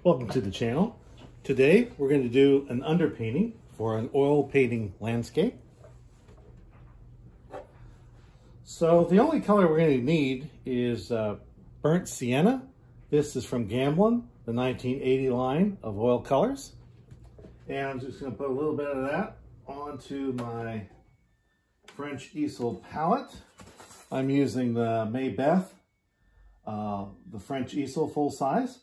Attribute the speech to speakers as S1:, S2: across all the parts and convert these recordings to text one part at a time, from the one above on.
S1: Welcome to the channel. Today we're going to do an underpainting for an oil painting landscape. So the only color we're going to need is burnt sienna. This is from Gamblin, the 1980 line of oil colors. And I'm just going to put a little bit of that onto my French easel palette. I'm using the Maybeth, the French easel full size.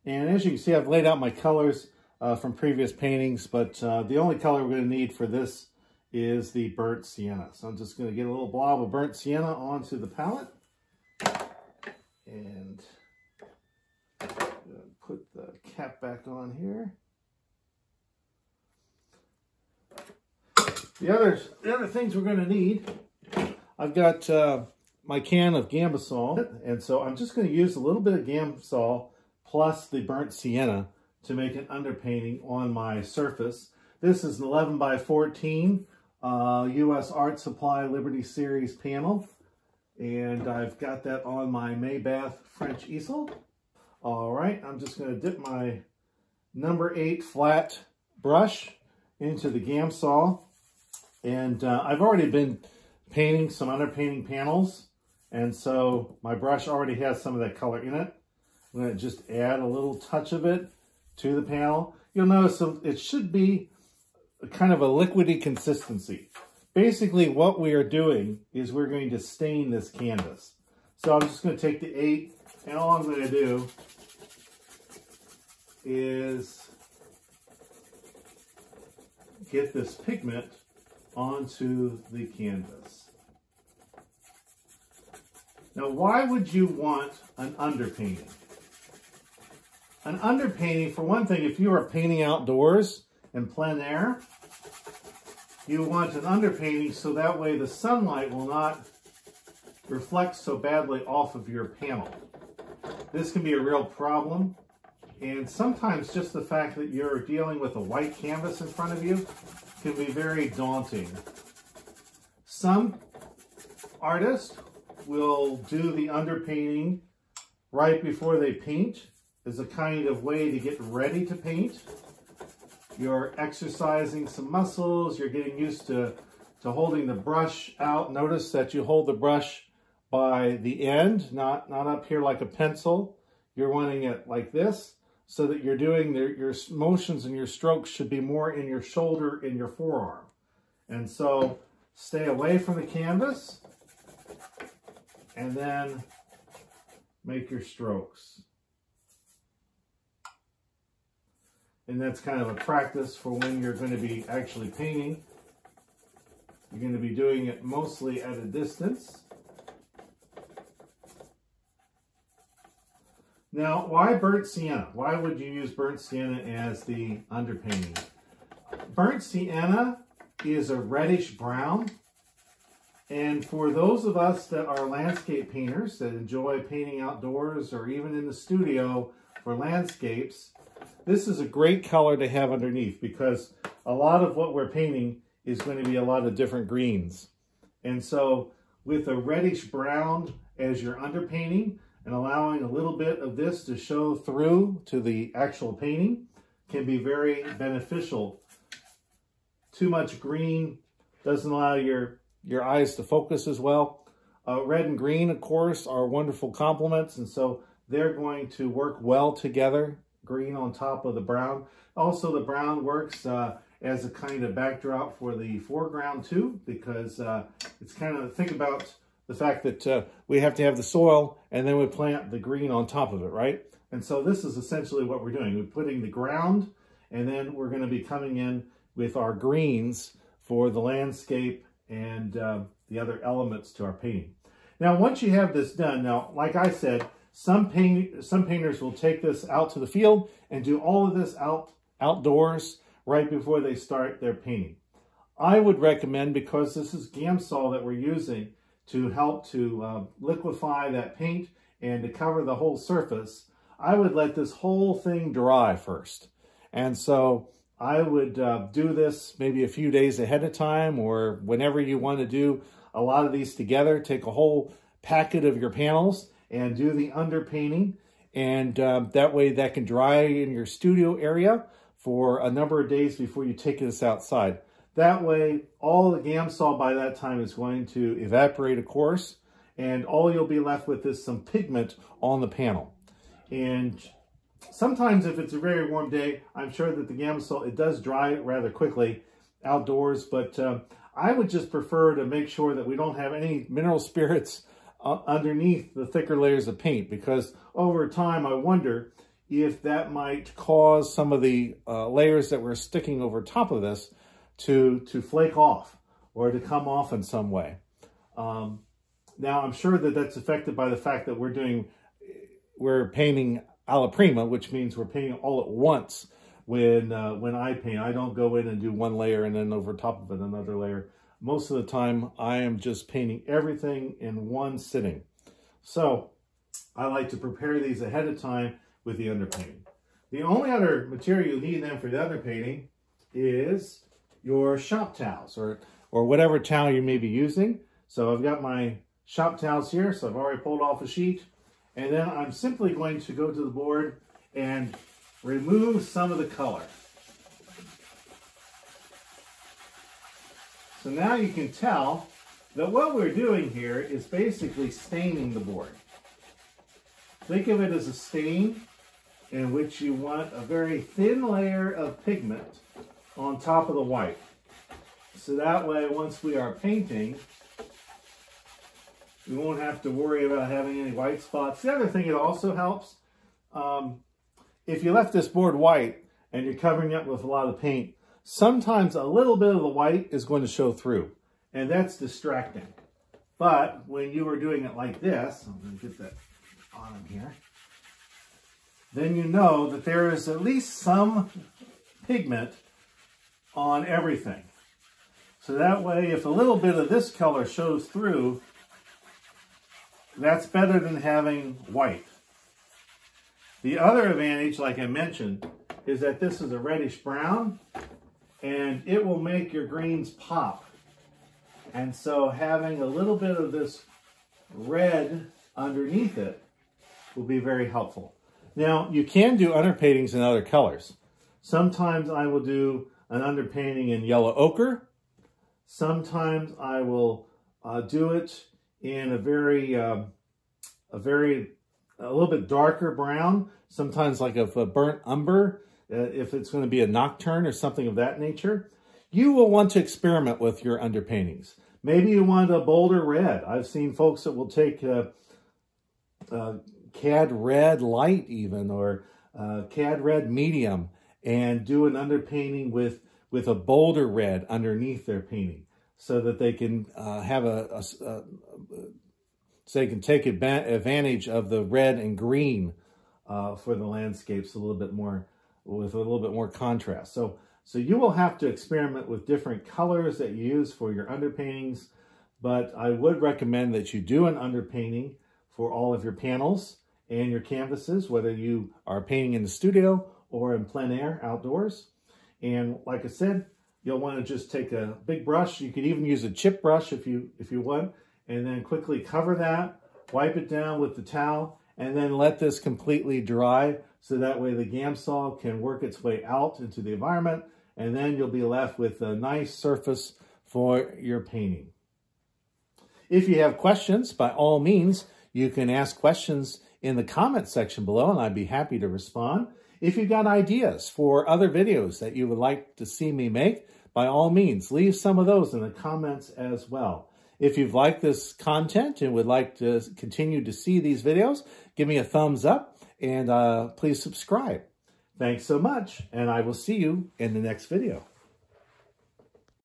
S1: And as you can see, I've laid out my colors from previous paintings, but the only color we're going to need for this is the burnt sienna. So I'm just going to get a little blob of burnt sienna onto the palette and put the cap back on here. The other things we're going to need, I've got my can of Gambasol, and so I'm just going to use a little bit of Gambasol plus the burnt sienna to make an underpainting on my surface. This is an 11 by 14 U.S. Art Supply Liberty Series panel, and I've got that on my Maybeth French easel. All right, I'm just going to dip my number 8 flat brush into the Gambasol, and I've already been painting some underpainting panels, and so my brush already has some of that color in it. I'm going to just add a little touch of it to the panel. You'll notice it should be kind of a liquidy consistency. Basically, what we are doing is we're going to stain this canvas. So I'm just going to take the 8, and all I'm going to do is get this pigment onto the canvas. Now, why would you want an underpainting? An underpainting, for one thing, if you are painting outdoors in plein air, you want an underpainting so that way the sunlight will not reflect so badly off of your panel. This can be a real problem, and sometimes just the fact that you're dealing with a white canvas in front of you can be very daunting. Some artists will do the underpainting right before they paint as a kind of way to get ready to paint. You're exercising some muscles, you're getting used to holding the brush out. Notice that you hold the brush by the end, not up here like a pencil. You're wanting it like this, so that you're doing your motions and your strokes should be more in your shoulder and your forearm. And so stay away from the canvas and then make your strokes. And that's kind of a practice for when you're going to be actually painting. You're going to be doing it mostly at a distance. Now, why burnt sienna? Why would you use burnt sienna as the underpainting? Burnt sienna is a reddish brown. And for those of us that are landscape painters that enjoy painting outdoors or even in the studio for landscapes, this is a great color to have underneath because a lot of what we're painting is going to be a lot of different greens. And so with a reddish brown as your underpainting and allowing a little bit of this to show through to the actual painting can be very beneficial. Too much green doesn't allow your eyes to focus as well. Red and green, of course, are wonderful complements, and so they're going to work well together. Green on top of the brown. Also, the brown works as a kind of backdrop for the foreground too, because it's kind of, think about the fact that we have to have the soil and then we plant the green on top of it, right? And so this is essentially what we're doing. We're putting the ground and then we're going to be coming in with our greens for the landscape and the other elements to our painting. Now, once you have this done, now, like I said, some painters will take this out to the field and do all of this outdoors right before they start their painting. I would recommend, because this is Gambasol that we're using to help to liquefy that paint and to cover the whole surface, I would let this whole thing dry first. And so I would do this maybe a few days ahead of time, or whenever you want to do a lot of these together. Take a whole packet of your panels and do the underpainting And that way that can dry in your studio area for a number of days before you take this outside. That way, all the Gamsol by that time is going to evaporate, of course, and all you'll be left with is some pigment on the panel. And sometimes if it's a very warm day, I'm sure that the Gamsol, it does dry rather quickly outdoors, but I would just prefer to make sure that we don't have any mineral spirits underneath the thicker layers of paint, because over time I wonder if that might cause some of the layers that we're sticking over top of this to flake off or to come off in some way. Now I'm sure that that's affected by the fact that we're painting alla prima, which means we're painting all at once. When I paint, I don't go in and do one layer and then over top of it another layer. Most of the time, I am just painting everything in one sitting. So I like to prepare these ahead of time with the underpainting. The only other material you need then for the underpainting is your shop towels or whatever towel you may be using. So I've got my shop towels here, so I've already pulled off a sheet. And then I'm simply going to go to the board and remove some of the color. So now you can tell that what we're doing here is basically staining the board. Think of it as a stain in which you want a very thin layer of pigment on top of the white. So that way, once we are painting, we won't have to worry about having any white spots. The other thing, it also helps, if you left this board white and you're covering it with a lot of paint, sometimes a little bit of the white is going to show through, and that's distracting. But when you are doing it like this, I'm going to get that bottom here, then you know that there is at least some pigment on everything. So that way, if a little bit of this color shows through, that's better than having white. The other advantage, like I mentioned, is that this is a reddish brown, and it will make your greens pop. And so having a little bit of this red underneath it will be very helpful. Now, you can do underpaintings in other colors. Sometimes I will do an underpainting in yellow ochre. Sometimes I will do it in a little bit darker brown, sometimes like a burnt umber, if it's going to be a nocturne or something of that nature. You will want to experiment with your underpaintings. Maybe you want a bolder red. I've seen folks that will take cad red light even, or cad red medium, and do an underpainting with a bolder red underneath their painting, so that they can have so they can take advantage of the red and green for the landscapes a little bit more, with a little bit more contrast. So you will have to experiment with different colors that you use for your underpaintings, but I would recommend that you do an underpainting for all of your panels and your canvases, whether you are painting in the studio or in plein air outdoors. And like I said, you'll want to just take a big brush. You could even use a chip brush if you want, and then quickly cover that, wipe it down with the towel, and then let this completely dry, so that way the Gamsol can work its way out into the environment, and then you'll be left with a nice surface for your painting. If you have questions, by all means, you can ask questions in the comment section below, and I'd be happy to respond. If you've got ideas for other videos that you would like to see me make, by all means, leave some of those in the comments as well. If you've liked this content and would like to continue to see these videos, give me a thumbs up and please subscribe. Thanks so much, and I will see you in the next video.